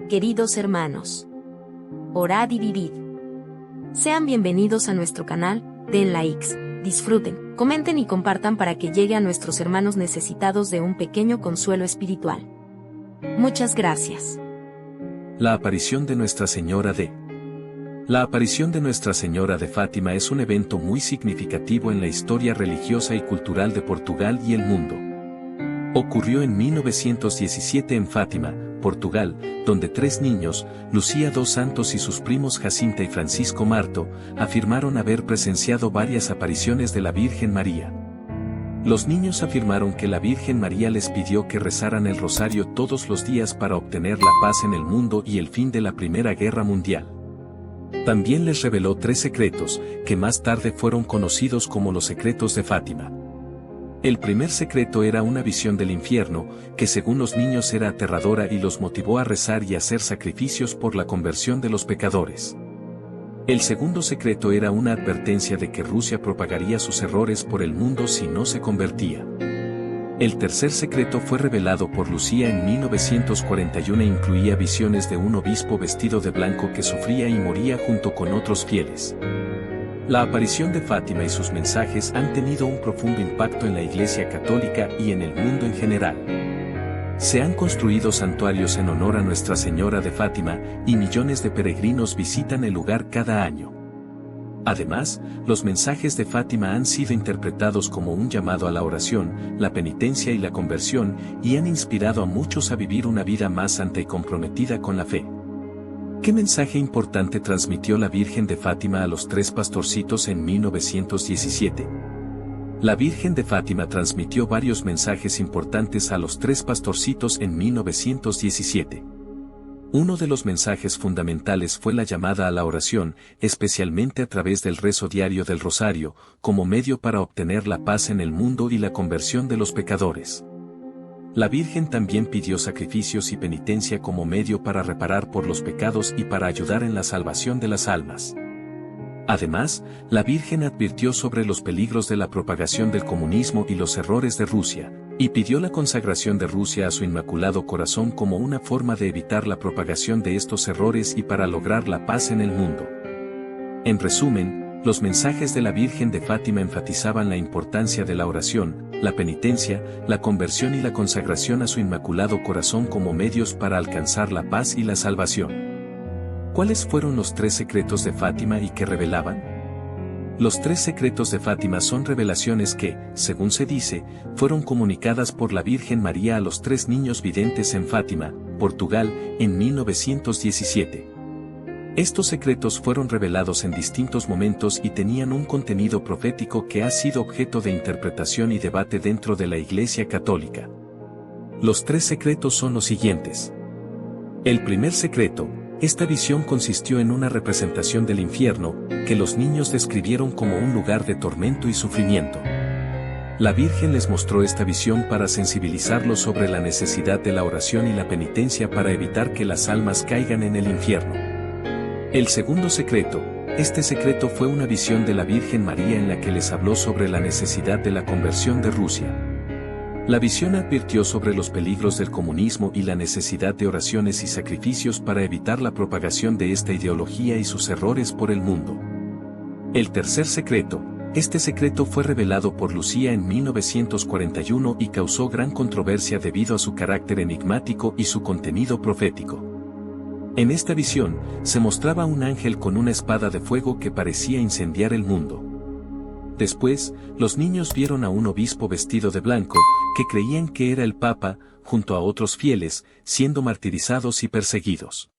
Queridos hermanos, orad y vivid. Sean bienvenidos a nuestro canal, den likes, disfruten, comenten y compartan para que llegue a nuestros hermanos necesitados de un pequeño consuelo espiritual. Muchas gracias. La aparición de Nuestra Señora de La aparición de Nuestra Señora de Fátima es un evento muy significativo en la historia religiosa y cultural de Portugal y el mundo. Ocurrió en 1917 en Fátima, Portugal, donde tres niños, Lucía dos Santos y sus primos Jacinta y Francisco Marto, afirmaron haber presenciado varias apariciones de la Virgen María. Los niños afirmaron que la Virgen María les pidió que rezaran el rosario todos los días para obtener la paz en el mundo y el fin de la Primera Guerra Mundial. También les reveló tres secretos, que más tarde fueron conocidos como los secretos de Fátima. El primer secreto era una visión del infierno, que según los niños era aterradora y los motivó a rezar y hacer sacrificios por la conversión de los pecadores. El segundo secreto era una advertencia de que Rusia propagaría sus errores por el mundo si no se convertía. El tercer secreto fue revelado por Lucía en 1941 e incluía visiones de un obispo vestido de blanco que sufría y moría junto con otros fieles. La aparición de Fátima y sus mensajes han tenido un profundo impacto en la Iglesia Católica y en el mundo en general. Se han construido santuarios en honor a Nuestra Señora de Fátima, y millones de peregrinos visitan el lugar cada año. Además, los mensajes de Fátima han sido interpretados como un llamado a la oración, la penitencia y la conversión, y han inspirado a muchos a vivir una vida más santa y comprometida con la fe. ¿Qué mensaje importante transmitió la Virgen de Fátima a los tres pastorcitos en 1917? La Virgen de Fátima transmitió varios mensajes importantes a los tres pastorcitos en 1917. Uno de los mensajes fundamentales fue la llamada a la oración, especialmente a través del rezo diario del rosario, como medio para obtener la paz en el mundo y la conversión de los pecadores. La Virgen también pidió sacrificios y penitencia como medio para reparar por los pecados y para ayudar en la salvación de las almas. Además, la Virgen advirtió sobre los peligros de la propagación del comunismo y los errores de Rusia, y pidió la consagración de Rusia a su Inmaculado Corazón como una forma de evitar la propagación de estos errores y para lograr la paz en el mundo. En resumen, los mensajes de la Virgen de Fátima enfatizaban la importancia de la oración, la penitencia, la conversión y la consagración a su Inmaculado Corazón como medios para alcanzar la paz y la salvación. ¿Cuáles fueron los tres secretos de Fátima y qué revelaban? Los tres secretos de Fátima son revelaciones que, según se dice, fueron comunicadas por la Virgen María a los tres niños videntes en Fátima, Portugal, en 1917. Estos secretos fueron revelados en distintos momentos y tenían un contenido profético que ha sido objeto de interpretación y debate dentro de la Iglesia Católica. Los tres secretos son los siguientes. El primer secreto, esta visión consistió en una representación del infierno, que los niños describieron como un lugar de tormento y sufrimiento. La Virgen les mostró esta visión para sensibilizarlos sobre la necesidad de la oración y la penitencia para evitar que las almas caigan en el infierno. El segundo secreto, este secreto fue una visión de la Virgen María en la que les habló sobre la necesidad de la conversión de Rusia. La visión advirtió sobre los peligros del comunismo y la necesidad de oraciones y sacrificios para evitar la propagación de esta ideología y sus errores por el mundo. El tercer secreto, este secreto fue revelado por Lucía en 1941 y causó gran controversia debido a su carácter enigmático y su contenido profético. En esta visión, se mostraba un ángel con una espada de fuego que parecía incendiar el mundo. Después, los niños vieron a un obispo vestido de blanco, que creían que era el Papa, junto a otros fieles, siendo martirizados y perseguidos.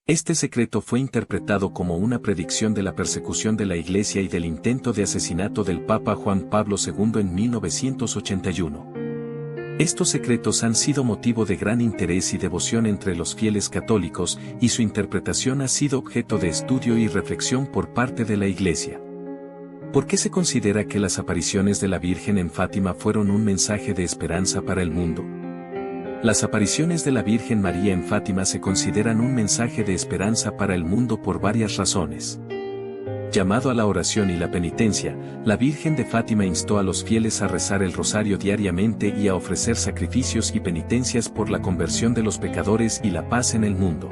Este secreto fue interpretado como una predicción de la persecución de la Iglesia y del intento de asesinato del Papa Juan Pablo II en 1981. Estos secretos han sido motivo de gran interés y devoción entre los fieles católicos, y su interpretación ha sido objeto de estudio y reflexión por parte de la Iglesia. ¿Por qué se considera que las apariciones de la Virgen en Fátima fueron un mensaje de esperanza para el mundo? Las apariciones de la Virgen María en Fátima se consideran un mensaje de esperanza para el mundo por varias razones. llamado a la oración y la penitencia, la Virgen de Fátima instó a los fieles a rezar el rosario diariamente y a ofrecer sacrificios y penitencias por la conversión de los pecadores y la paz en el mundo.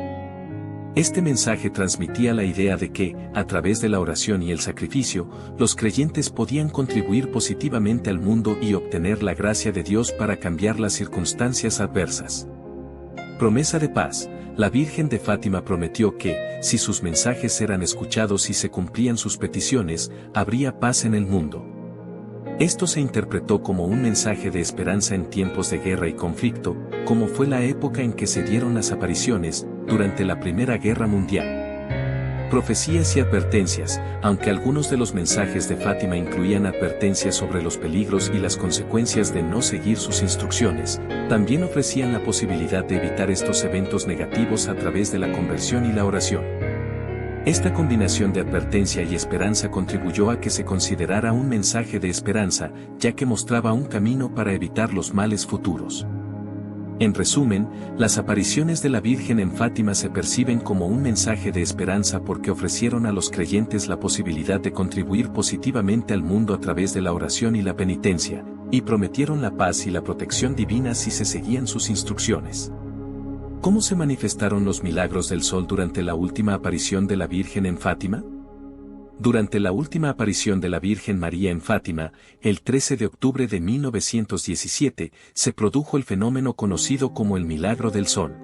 Este mensaje transmitía la idea de que, a través de la oración y el sacrificio, los creyentes podían contribuir positivamente al mundo y obtener la gracia de Dios para cambiar las circunstancias adversas. Promesa de paz. La Virgen de Fátima prometió que, si sus mensajes eran escuchados y se cumplían sus peticiones, habría paz en el mundo. Esto se interpretó como un mensaje de esperanza en tiempos de guerra y conflicto, como fue la época en que se dieron las apariciones, durante la Primera Guerra Mundial. Profecías y advertencias. Aunque algunos de los mensajes de Fátima incluían advertencias sobre los peligros y las consecuencias de no seguir sus instrucciones, también ofrecían la posibilidad de evitar estos eventos negativos a través de la conversión y la oración. Esta combinación de advertencia y esperanza contribuyó a que se considerara un mensaje de esperanza, ya que mostraba un camino para evitar los males futuros. En resumen, las apariciones de la Virgen en Fátima se perciben como un mensaje de esperanza porque ofrecieron a los creyentes la posibilidad de contribuir positivamente al mundo a través de la oración y la penitencia, y prometieron la paz y la protección divina si se seguían sus instrucciones. ¿Cómo se manifestaron los milagros del sol durante la última aparición de la Virgen en Fátima? Durante la última aparición de la Virgen María en Fátima, el 13 de octubre de 1917, se produjo el fenómeno conocido como el Milagro del Sol.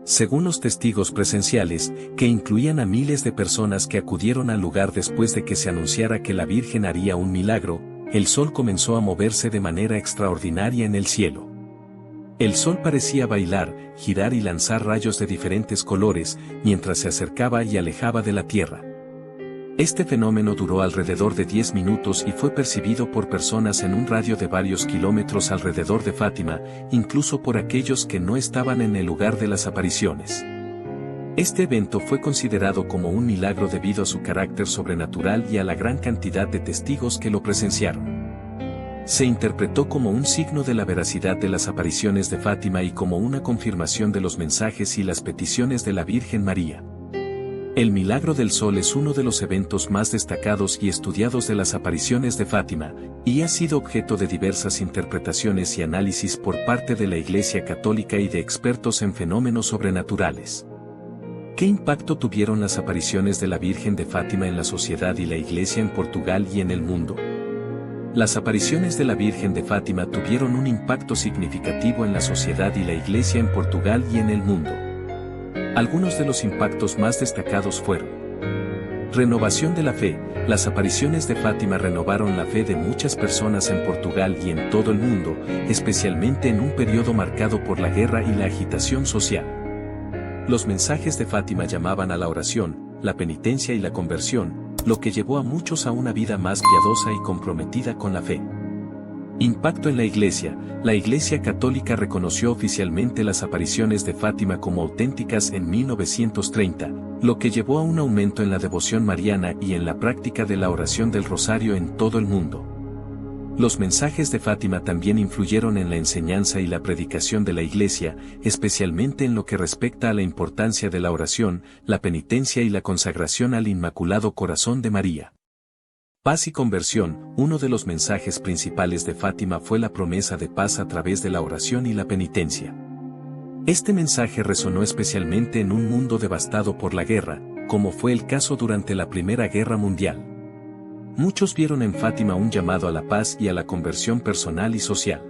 Según los testigos presenciales, que incluían a miles de personas que acudieron al lugar después de que se anunciara que la Virgen haría un milagro, el sol comenzó a moverse de manera extraordinaria en el cielo. El sol parecía bailar, girar y lanzar rayos de diferentes colores, mientras se acercaba y alejaba de la tierra. Este fenómeno duró alrededor de 10 minutos y fue percibido por personas en un radio de varios kilómetros alrededor de Fátima, incluso por aquellos que no estaban en el lugar de las apariciones. Este evento fue considerado como un milagro debido a su carácter sobrenatural y a la gran cantidad de testigos que lo presenciaron. Se interpretó como un signo de la veracidad de las apariciones de Fátima y como una confirmación de los mensajes y las peticiones de la Virgen María. El Milagro del Sol es uno de los eventos más destacados y estudiados de las apariciones de Fátima, y ha sido objeto de diversas interpretaciones y análisis por parte de la Iglesia Católica y de expertos en fenómenos sobrenaturales. ¿Qué impacto tuvieron las apariciones de la Virgen de Fátima en la sociedad y la Iglesia en Portugal y en el mundo? Las apariciones de la Virgen de Fátima tuvieron un impacto significativo en la sociedad y la Iglesia en Portugal y en el mundo. Algunos de los impactos más destacados fueron: renovación de la fe. Las apariciones de Fátima renovaron la fe de muchas personas en Portugal y en todo el mundo, especialmente en un periodo marcado por la guerra y la agitación social. Los mensajes de Fátima llamaban a la oración, la penitencia y la conversión, lo que llevó a muchos a una vida más piadosa y comprometida con la fe. Impacto en la Iglesia. La Iglesia Católica reconoció oficialmente las apariciones de Fátima como auténticas en 1930, lo que llevó a un aumento en la devoción mariana y en la práctica de la oración del rosario en todo el mundo. Los mensajes de Fátima también influyeron en la enseñanza y la predicación de la Iglesia, especialmente en lo que respecta a la importancia de la oración, la penitencia y la consagración al Inmaculado Corazón de María. Paz y conversión. Uno de los mensajes principales de Fátima fue la promesa de paz a través de la oración y la penitencia. Este mensaje resonó especialmente en un mundo devastado por la guerra, como fue el caso durante la Primera Guerra Mundial. Muchos vieron en Fátima un llamado a la paz y a la conversión personal y social.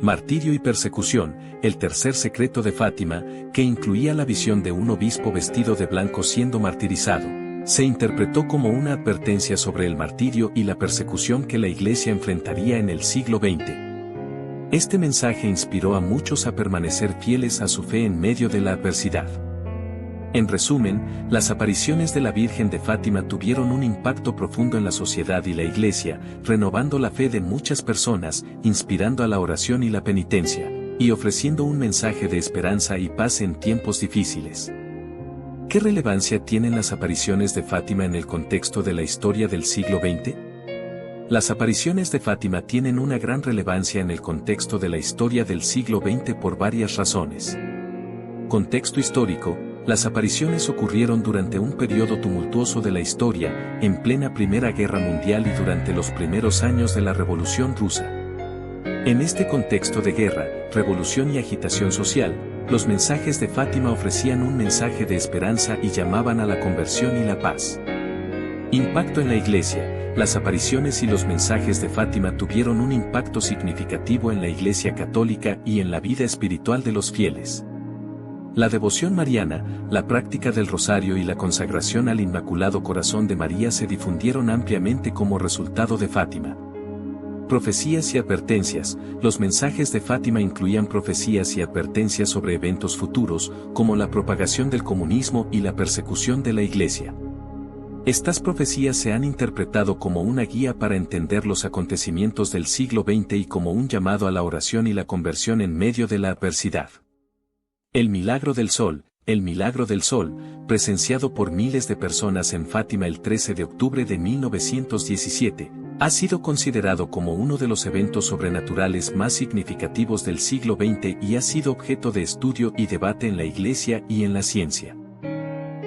Martirio y persecución. El tercer secreto de Fátima, que incluía la visión de un obispo vestido de blanco siendo martirizado, se interpretó como una advertencia sobre el martirio y la persecución que la Iglesia enfrentaría en el siglo XX. Este mensaje inspiró a muchos a permanecer fieles a su fe en medio de la adversidad. En resumen, las apariciones de la Virgen de Fátima tuvieron un impacto profundo en la sociedad y la Iglesia, renovando la fe de muchas personas, inspirando a la oración y la penitencia, y ofreciendo un mensaje de esperanza y paz en tiempos difíciles. ¿Qué relevancia tienen las apariciones de Fátima en el contexto de la historia del siglo XX? Las apariciones de Fátima tienen una gran relevancia en el contexto de la historia del siglo XX por varias razones. Contexto histórico. Las apariciones ocurrieron durante un periodo tumultuoso de la historia, en plena Primera Guerra Mundial y durante los primeros años de la Revolución Rusa. En este contexto de guerra, revolución y agitación social, los mensajes de Fátima ofrecían un mensaje de esperanza y llamaban a la conversión y la paz. Impacto en la Iglesia. Las apariciones y los mensajes de Fátima tuvieron un impacto significativo en la Iglesia católica y en la vida espiritual de los fieles. La devoción mariana, la práctica del rosario y la consagración al Inmaculado Corazón de María se difundieron ampliamente como resultado de Fátima. Profecías y advertencias. Los mensajes de Fátima incluían profecías y advertencias sobre eventos futuros, como la propagación del comunismo y la persecución de la Iglesia. Estas profecías se han interpretado como una guía para entender los acontecimientos del siglo XX y como un llamado a la oración y la conversión en medio de la adversidad. El milagro del sol. El milagro del sol, presenciado por miles de personas en Fátima el 13 de octubre de 1917, ha sido considerado como uno de los eventos sobrenaturales más significativos del siglo XX y ha sido objeto de estudio y debate en la Iglesia y en la ciencia.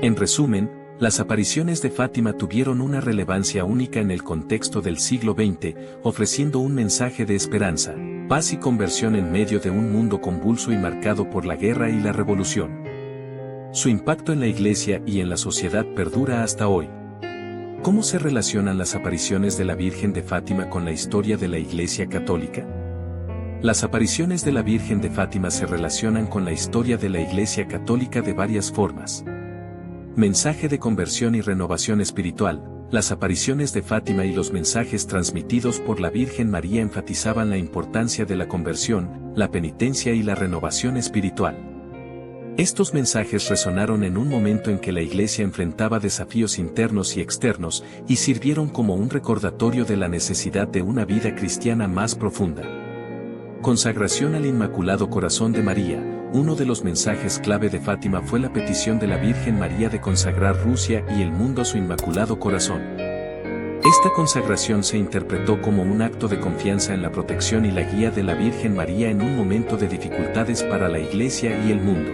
En resumen, las apariciones de Fátima tuvieron una relevancia única en el contexto del siglo XX, ofreciendo un mensaje de esperanza, paz y conversión en medio de un mundo convulso y marcado por la guerra y la revolución. Su impacto en la Iglesia y en la sociedad perdura hasta hoy. ¿Cómo se relacionan las apariciones de la Virgen de Fátima con la historia de la Iglesia Católica? Las apariciones de la Virgen de Fátima se relacionan con la historia de la Iglesia Católica de varias formas. Mensaje de conversión y renovación espiritual. Las apariciones de Fátima y los mensajes transmitidos por la Virgen María enfatizaban la importancia de la conversión, la penitencia y la renovación espiritual. Estos mensajes resonaron en un momento en que la Iglesia enfrentaba desafíos internos y externos, y sirvieron como un recordatorio de la necesidad de una vida cristiana más profunda. Consagración al Inmaculado Corazón de María. Uno de los mensajes clave de Fátima fue la petición de la Virgen María de consagrar Rusia y el mundo a su Inmaculado Corazón. Esta consagración se interpretó como un acto de confianza en la protección y la guía de la Virgen María en un momento de dificultades para la Iglesia y el mundo.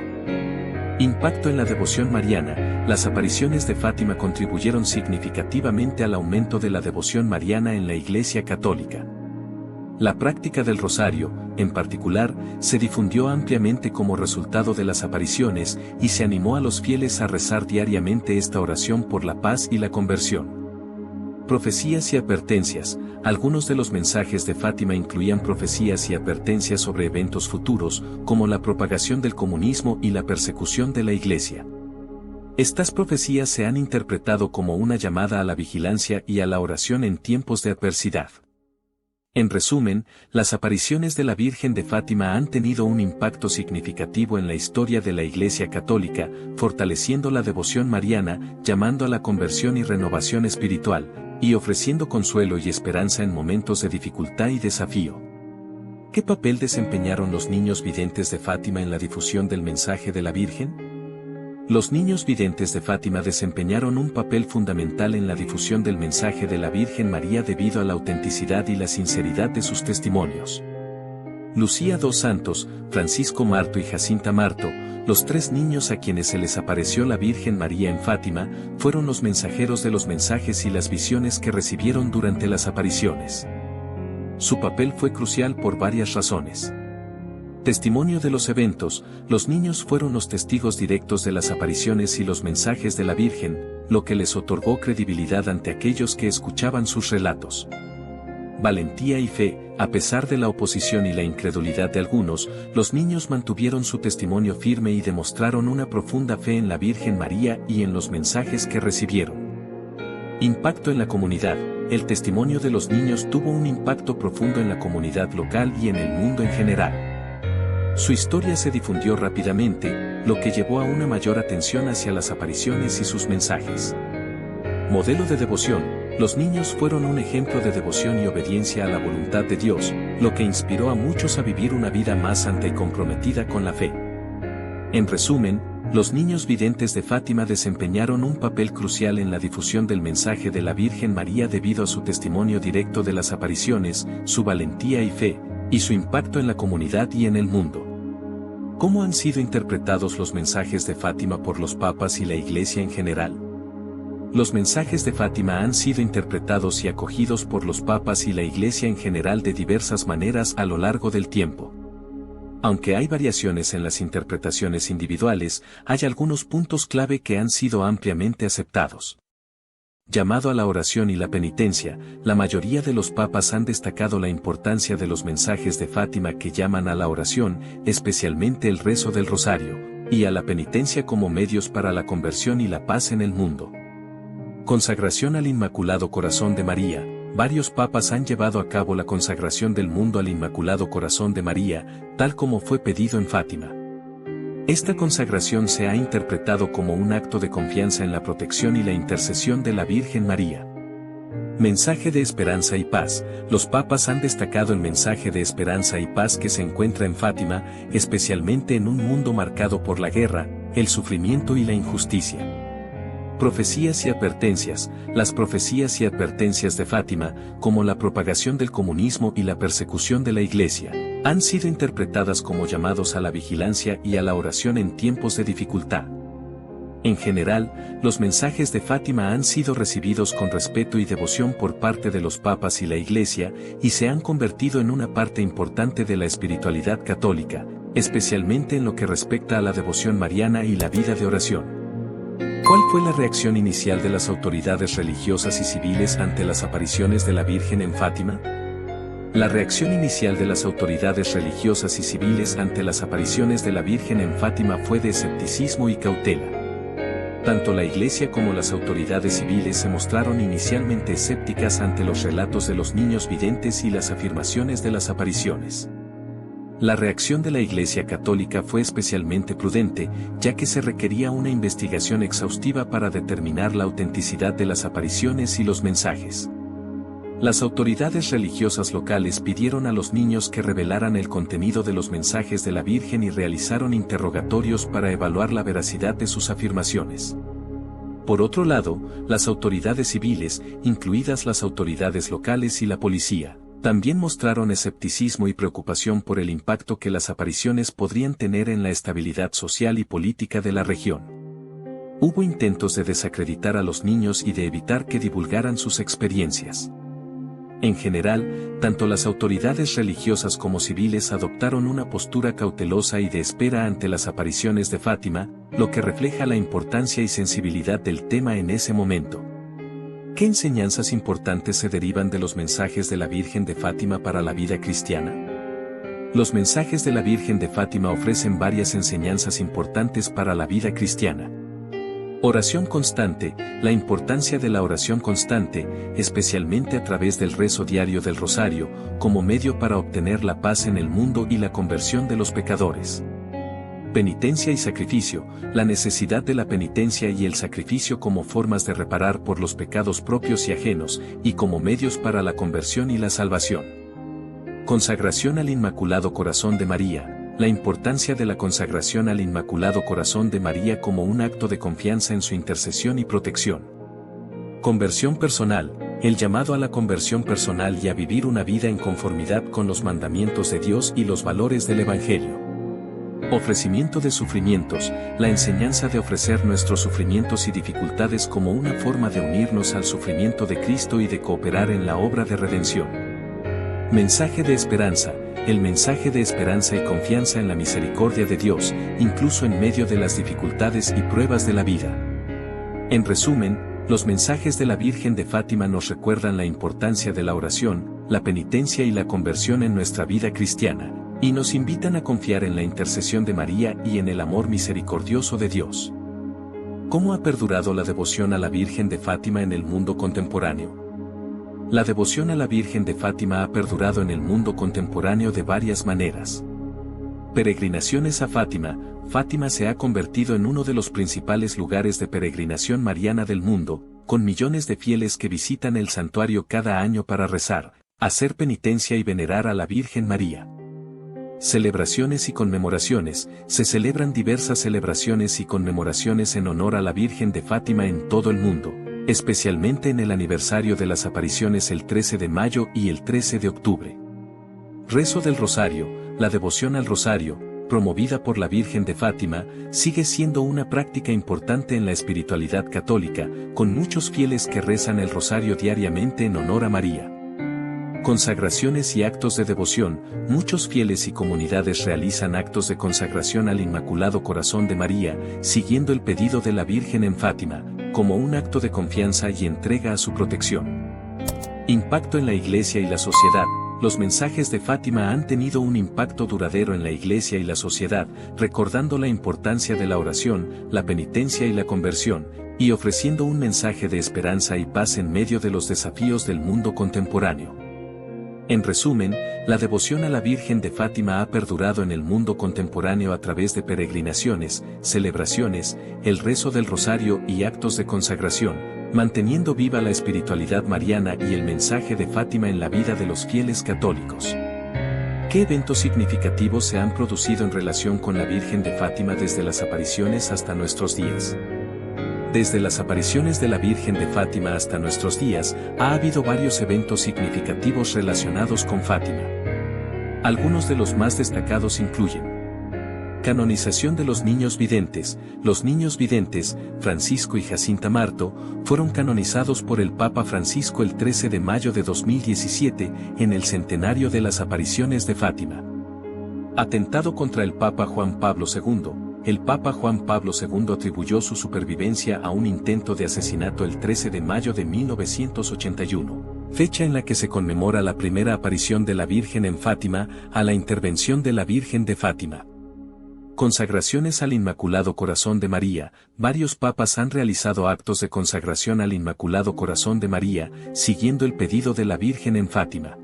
Impacto en la devoción mariana. Las apariciones de Fátima contribuyeron significativamente al aumento de la devoción mariana en la Iglesia Católica. La práctica del rosario, en particular, se difundió ampliamente como resultado de las apariciones y se animó a los fieles a rezar diariamente esta oración por la paz y la conversión. Profecías y advertencias. Algunos de los mensajes de Fátima incluían profecías y advertencias sobre eventos futuros, como la propagación del comunismo y la persecución de la Iglesia. Estas profecías se han interpretado como una llamada a la vigilancia y a la oración en tiempos de adversidad. En resumen, las apariciones de la Virgen de Fátima han tenido un impacto significativo en la historia de la Iglesia Católica, fortaleciendo la devoción mariana, llamando a la conversión y renovación espiritual, y ofreciendo consuelo y esperanza en momentos de dificultad y desafío. ¿Qué papel desempeñaron los niños videntes de Fátima en la difusión del mensaje de la Virgen? Los niños videntes de Fátima desempeñaron un papel fundamental en la difusión del mensaje de la Virgen María debido a la autenticidad y la sinceridad de sus testimonios. Lucía dos Santos, Francisco Marto y Jacinta Marto, los tres niños a quienes se les apareció la Virgen María en Fátima, fueron los mensajeros de los mensajes y las visiones que recibieron durante las apariciones. Su papel fue crucial por varias razones. Testimonio de los eventos. Los niños fueron los testigos directos de las apariciones y los mensajes de la Virgen, lo que les otorgó credibilidad ante aquellos que escuchaban sus relatos. Valentía y fe. A pesar de la oposición y la incredulidad de algunos, los niños mantuvieron su testimonio firme y demostraron una profunda fe en la Virgen María y en los mensajes que recibieron. Impacto en la comunidad. El testimonio de los niños tuvo un impacto profundo en la comunidad local y en el mundo en general. Su historia se difundió rápidamente, lo que llevó a una mayor atención hacia las apariciones y sus mensajes. Modelo de devoción. Los niños fueron un ejemplo de devoción y obediencia a la voluntad de Dios, lo que inspiró a muchos a vivir una vida más santa y comprometida con la fe. En resumen, los niños videntes de Fátima desempeñaron un papel crucial en la difusión del mensaje de la Virgen María debido a su testimonio directo de las apariciones, su valentía y fe, y su impacto en la comunidad y en el mundo. ¿Cómo han sido interpretados los mensajes de Fátima por los papas y la Iglesia en general? Los mensajes de Fátima han sido interpretados y acogidos por los papas y la Iglesia en general de diversas maneras a lo largo del tiempo. Aunque hay variaciones en las interpretaciones individuales, hay algunos puntos clave que han sido ampliamente aceptados. Llamado a la oración y la penitencia, la mayoría de los papas han destacado la importancia de los mensajes de Fátima que llaman a la oración, especialmente el rezo del rosario, y a la penitencia como medios para la conversión y la paz en el mundo. Consagración al Inmaculado Corazón de María. Varios papas han llevado a cabo la consagración del mundo al Inmaculado Corazón de María, tal como fue pedido en Fátima. Esta consagración se ha interpretado como un acto de confianza en la protección y la intercesión de la Virgen María. Mensaje de esperanza y paz. Los papas han destacado el mensaje de esperanza y paz que se encuentra en Fátima, especialmente en un mundo marcado por la guerra, el sufrimiento y la injusticia. Profecías y advertencias. Las profecías y advertencias de Fátima, como la propagación del comunismo y la persecución de la Iglesia, han sido interpretadas como llamados a la vigilancia y a la oración en tiempos de dificultad. En general, los mensajes de Fátima han sido recibidos con respeto y devoción por parte de los papas y la Iglesia, y se han convertido en una parte importante de la espiritualidad católica, especialmente en lo que respecta a la devoción mariana y la vida de oración. ¿Cuál fue la reacción inicial de las autoridades religiosas y civiles ante las apariciones de la Virgen en Fátima? La reacción inicial de las autoridades religiosas y civiles ante las apariciones de la Virgen en Fátima fue de escepticismo y cautela. Tanto la Iglesia como las autoridades civiles se mostraron inicialmente escépticas ante los relatos de los niños videntes y las afirmaciones de las apariciones. La reacción de la Iglesia Católica fue especialmente prudente, ya que se requería una investigación exhaustiva para determinar la autenticidad de las apariciones y los mensajes. Las autoridades religiosas locales pidieron a los niños que revelaran el contenido de los mensajes de la Virgen y realizaron interrogatorios para evaluar la veracidad de sus afirmaciones. Por otro lado, las autoridades civiles, incluidas las autoridades locales y la policía, también mostraron escepticismo y preocupación por el impacto que las apariciones podrían tener en la estabilidad social y política de la región. Hubo intentos de desacreditar a los niños y de evitar que divulgaran sus experiencias. En general, tanto las autoridades religiosas como civiles adoptaron una postura cautelosa y de espera ante las apariciones de Fátima, lo que refleja la importancia y sensibilidad del tema en ese momento. ¿Qué enseñanzas importantes se derivan de los mensajes de la Virgen de Fátima para la vida cristiana? Los mensajes de la Virgen de Fátima ofrecen varias enseñanzas importantes para la vida cristiana. Oración constante. La importancia de la oración constante, especialmente a través del rezo diario del rosario, como medio para obtener la paz en el mundo y la conversión de los pecadores. Penitencia y sacrificio. La necesidad de la penitencia y el sacrificio como formas de reparar por los pecados propios y ajenos, y como medios para la conversión y la salvación. Consagración al Inmaculado Corazón de María. La importancia de la consagración al Inmaculado Corazón de María como un acto de confianza en su intercesión y protección. Conversión personal. El llamado a la conversión personal y a vivir una vida en conformidad con los mandamientos de Dios y los valores del Evangelio. Ofrecimiento de sufrimientos. La enseñanza de ofrecer nuestros sufrimientos y dificultades como una forma de unirnos al sufrimiento de Cristo y de cooperar en la obra de redención. Mensaje de esperanza. El mensaje de esperanza y confianza en la misericordia de Dios, incluso en medio de las dificultades y pruebas de la vida. En resumen, los mensajes de la Virgen de Fátima nos recuerdan la importancia de la oración, la penitencia y la conversión en nuestra vida cristiana, y nos invitan a confiar en la intercesión de María y en el amor misericordioso de Dios. ¿Cómo ha perdurado la devoción a la Virgen de Fátima en el mundo contemporáneo? La devoción a la Virgen de Fátima ha perdurado en el mundo contemporáneo de varias maneras. Peregrinaciones a Fátima. Fátima se ha convertido en uno de los principales lugares de peregrinación mariana del mundo, con millones de fieles que visitan el santuario cada año para rezar, hacer penitencia y venerar a la Virgen María. Celebraciones y conmemoraciones. Se celebran diversas celebraciones y conmemoraciones en honor a la Virgen de Fátima en todo el mundo, especialmente en el aniversario de las apariciones el 13 de mayo y el 13 de octubre. Rezo del Rosario. La devoción al Rosario, promovida por la Virgen de Fátima, sigue siendo una práctica importante en la espiritualidad católica, con muchos fieles que rezan el rosario diariamente en honor a María. Consagraciones y actos de devoción. Muchos fieles y comunidades realizan actos de consagración al Inmaculado Corazón de María, siguiendo el pedido de la Virgen en Fátima, como un acto de confianza y entrega a su protección. Impacto en la Iglesia y la sociedad. Los mensajes de Fátima han tenido un impacto duradero en la Iglesia y la sociedad, recordando la importancia de la oración, la penitencia y la conversión, y ofreciendo un mensaje de esperanza y paz en medio de los desafíos del mundo contemporáneo. En resumen, la devoción a la Virgen de Fátima ha perdurado en el mundo contemporáneo a través de peregrinaciones, celebraciones, el rezo del rosario y actos de consagración, manteniendo viva la espiritualidad mariana y el mensaje de Fátima en la vida de los fieles católicos. ¿Qué eventos significativos se han producido en relación con la Virgen de Fátima desde las apariciones hasta nuestros días? Desde las apariciones de la Virgen de Fátima hasta nuestros días, ha habido varios eventos significativos relacionados con Fátima. Algunos de los más destacados incluyen: canonización de los niños videntes. Los niños videntes, Francisco y Jacinta Marto, fueron canonizados por el Papa Francisco el 13 de mayo de 2017, en el centenario de las apariciones de Fátima. Atentado contra el Papa Juan Pablo II. El Papa Juan Pablo II atribuyó su supervivencia a un intento de asesinato el 13 de mayo de 1981, fecha en la que se conmemora la primera aparición de la Virgen en Fátima, a la intervención de la Virgen de Fátima. Consagraciones al Inmaculado Corazón de María. Varios papas han realizado actos de consagración al Inmaculado Corazón de María, siguiendo el pedido de la Virgen en Fátima.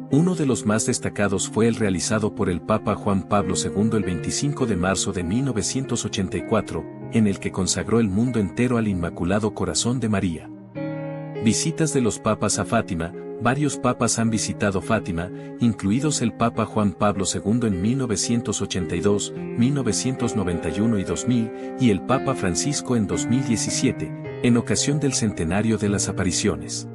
Uno de los más destacados fue el realizado por el Papa Juan Pablo II el 25 de marzo de 1984, en el que consagró el mundo entero al Inmaculado Corazón de María. Visitas de los papas a Fátima. Varios papas han visitado Fátima, incluidos el Papa Juan Pablo II en 1982, 1991 y 2000, y el Papa Francisco en 2017, en ocasión del centenario de las apariciones.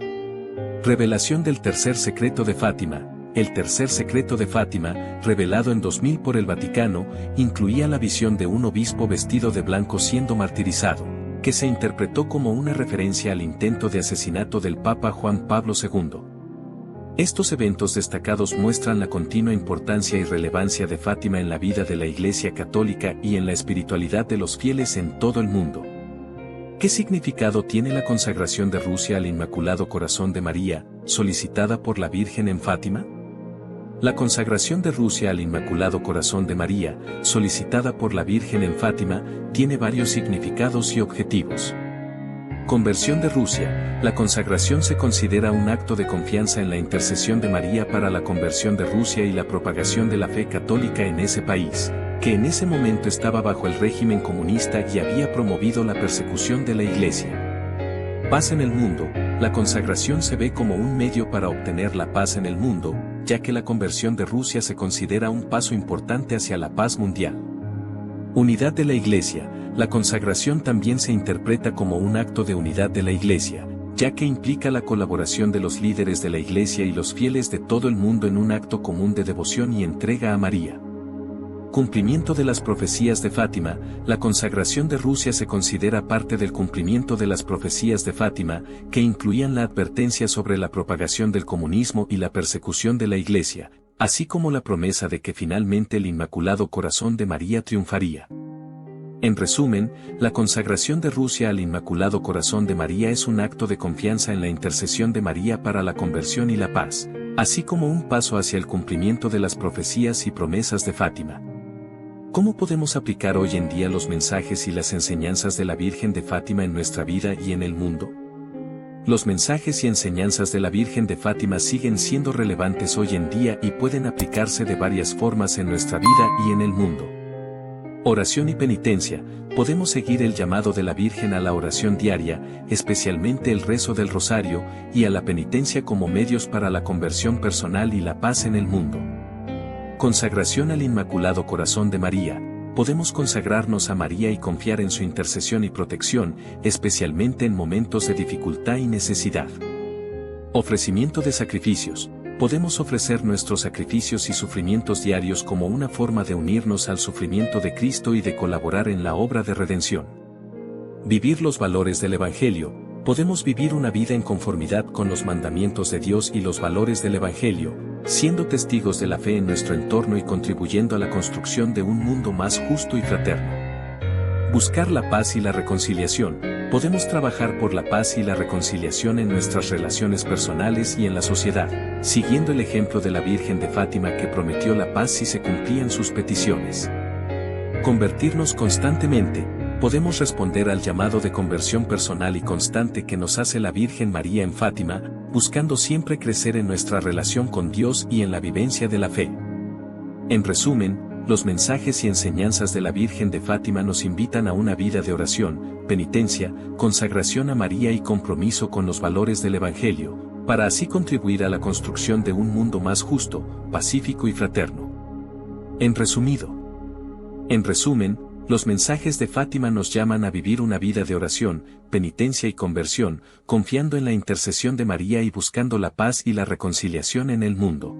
Revelación del tercer secreto de Fátima. El tercer secreto de Fátima, revelado en 2000 por el Vaticano, incluía la visión de un obispo vestido de blanco siendo martirizado, que se interpretó como una referencia al intento de asesinato del Papa Juan Pablo II. Estos eventos destacados muestran la continua importancia y relevancia de Fátima en la vida de la Iglesia Católica y en la espiritualidad de los fieles en todo el mundo. ¿Qué significado tiene la consagración de Rusia al Inmaculado Corazón de María, solicitada por la Virgen en Fátima? La consagración de Rusia al Inmaculado Corazón de María, solicitada por la Virgen en Fátima, tiene varios significados y objetivos. Conversión de Rusia. La consagración se considera un acto de confianza en la intercesión de María para la conversión de Rusia y la propagación de la fe católica en ese país, que en ese momento estaba bajo el régimen comunista y había promovido la persecución de la Iglesia. Paz en el mundo. La consagración se ve como un medio para obtener la paz en el mundo, ya que la conversión de Rusia se considera un paso importante hacia la paz mundial. Unidad de la Iglesia. La consagración también se interpreta como un acto de unidad de la Iglesia, ya que implica la colaboración de los líderes de la Iglesia y los fieles de todo el mundo en un acto común de devoción y entrega a María. Cumplimiento de las profecías de Fátima. La consagración de Rusia se considera parte del cumplimiento de las profecías de Fátima, que incluían la advertencia sobre la propagación del comunismo y la persecución de la Iglesia, así como la promesa de que finalmente el Inmaculado Corazón de María triunfaría. En resumen, la consagración de Rusia al Inmaculado Corazón de María es un acto de confianza en la intercesión de María para la conversión y la paz, así como un paso hacia el cumplimiento de las profecías y promesas de Fátima. ¿Cómo podemos aplicar hoy en día los mensajes y las enseñanzas de la Virgen de Fátima en nuestra vida y en el mundo? Los mensajes y enseñanzas de la Virgen de Fátima siguen siendo relevantes hoy en día y pueden aplicarse de varias formas en nuestra vida y en el mundo. Oración y penitencia. Podemos seguir el llamado de la Virgen a la oración diaria, especialmente el rezo del rosario, y a la penitencia como medios para la conversión personal y la paz en el mundo. Consagración al Inmaculado Corazón de María. Podemos consagrarnos a María y confiar en su intercesión y protección, especialmente en momentos de dificultad y necesidad. Ofrecimiento de sacrificios. podemos ofrecer nuestros sacrificios y sufrimientos diarios como una forma de unirnos al sufrimiento de Cristo y de colaborar en la obra de redención. Vivir los valores del Evangelio. Podemos vivir una vida en conformidad con los mandamientos de Dios y los valores del Evangelio, siendo testigos de la fe en nuestro entorno y contribuyendo a la construcción de un mundo más justo y fraterno. Buscar la paz y la reconciliación. Podemos trabajar por la paz y la reconciliación en nuestras relaciones personales y en la sociedad, siguiendo el ejemplo de la Virgen de Fátima que prometió la paz si se cumplían sus peticiones. Convertirnos constantemente. Podemos responder al llamado de conversión personal y constante que nos hace la Virgen María en Fátima, buscando siempre crecer en nuestra relación con Dios y en la vivencia de la fe. En resumen, los mensajes y enseñanzas de la Virgen de Fátima nos invitan a una vida de oración, penitencia, consagración a María y compromiso con los valores del Evangelio, para así contribuir a la construcción de un mundo más justo, pacífico y fraterno. En resumen, los mensajes de Fátima nos llaman a vivir una vida de oración, penitencia y conversión, confiando en la intercesión de María y buscando la paz y la reconciliación en el mundo.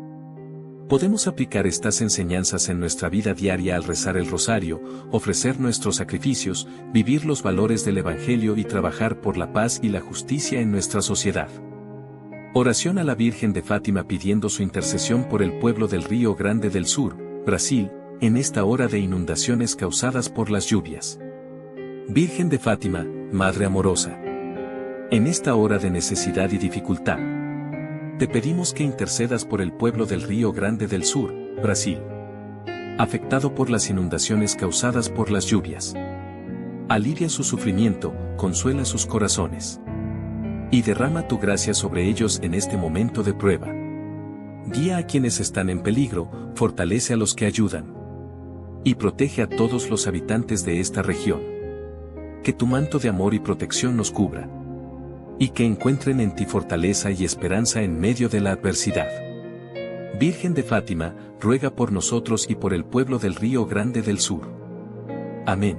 Podemos aplicar estas enseñanzas en nuestra vida diaria al rezar el rosario, ofrecer nuestros sacrificios, vivir los valores del Evangelio y trabajar por la paz y la justicia en nuestra sociedad. Oración a la Virgen de Fátima pidiendo su intercesión por el pueblo del Río Grande del Sur, Brasil, en esta hora de inundaciones causadas por las lluvias. Virgen de Fátima, Madre amorosa. En esta hora de necesidad y dificultad, te pedimos que intercedas por el pueblo del Río Grande del Sur, Brasil, afectado por las inundaciones causadas por las lluvias. Alivia su sufrimiento, consuela sus corazones. Y derrama tu gracia sobre ellos en este momento de prueba. Guía a quienes están en peligro, fortalece a los que ayudan. Y protege a todos los habitantes de esta región. Que tu manto de amor y protección nos cubra. Y que encuentren en ti fortaleza y esperanza en medio de la adversidad. Virgen de Fátima, ruega por nosotros y por el pueblo del Río Grande del Sur. Amén.